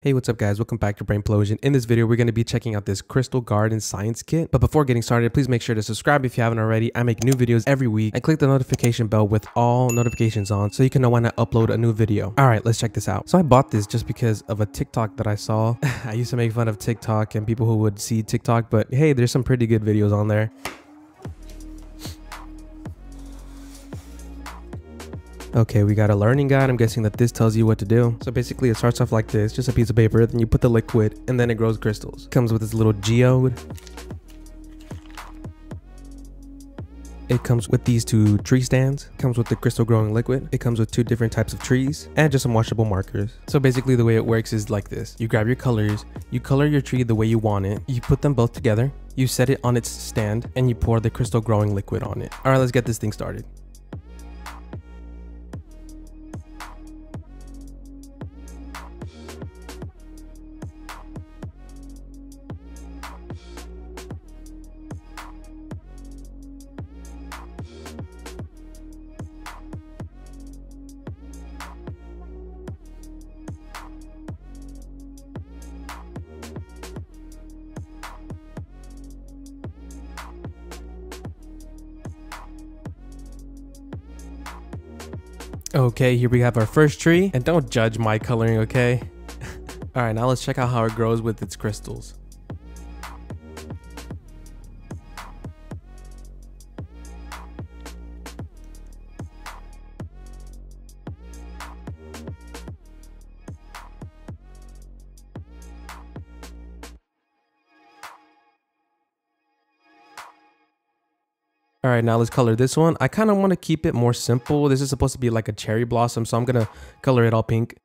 Hey, what's up guys? Welcome back to Brainplosion. In this video, we're going to be checking out this Crystal Garden Science Kit. But before getting started, please make sure to subscribe if you haven't already. I make new videos every week, and click the notification bell with all notifications on so you can know when I upload a new video. All right, let's check this out. So I bought this just because of a TikTok that I saw. I used to make fun of TikTok and people who would see TikTok, but hey, there's some pretty good videos on there. Okay, we got a learning guide. I'm guessing that this tells you what to do. So basically it starts off like this, just a piece of paper, then you put the liquid and then it grows crystals. Comes with this little geode. It comes with these two tree stands. Comes with the crystal growing liquid. It comes with two different types of trees and just some washable markers. So basically the way it works is like this. You grab your colors, you color your tree the way you want it. You put them both together, you set it on its stand, and you pour the crystal growing liquid on it. All right, let's get this thing started. Okay, here we have our first tree, and don't judge my coloring, okay? All right, now let's check out how it grows with its crystals. All right, now let's color this one. I kind of want to keep it more simple. This is supposed to be like a cherry blossom, so I'm gonna color it all pink.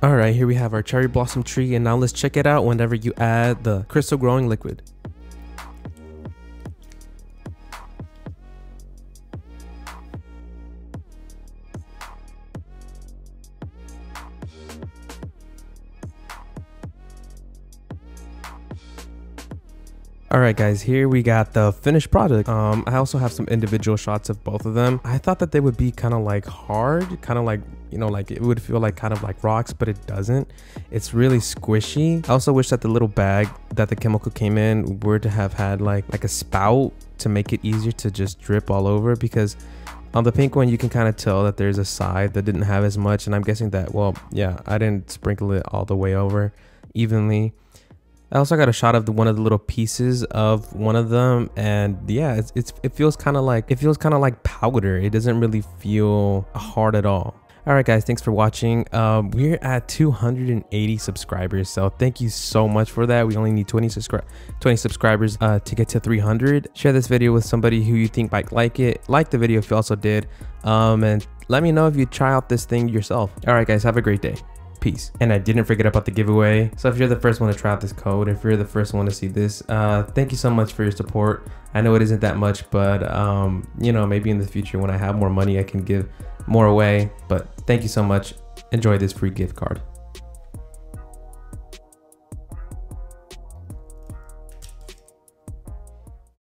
All right, here we have our cherry blossom tree, and now let's check it out whenever you add the crystal growing liquid. All right guys, here we got the finished product. I also have some individual shots of both of them. I thought that they would be kind of like hard, kind of like, you know, like it would feel like kind of like rocks, but it doesn't. It's really squishy. I also wish that the little bag that the chemical came in were to have had like a spout to make it easier to just drip all over, because on the pink one you can kind of tell that there's a side that didn't have as much, and I'm guessing that, well, yeah, I didn't sprinkle it all the way over evenly. I also got a shot of one of the little pieces of one of them, and yeah, it feels kind of like powder. It doesn't really feel hard at all. All right guys, thanks for watching. We're at 280 subscribers, so thank you so much for that. We only need 20 subscribers to get to 300. Share this video with somebody who you think might like it. Like the video if you also did, and let me know if you try out this thing yourself. All right guys, have a great day. Peace. And I didn't forget about the giveaway. So if you're the first one to try out this code, if you're the first one to see this, thank you so much for your support. I know it isn't that much, but you know, maybe in the future when I have more money, I can give more away. But thank you so much. Enjoy this free gift card.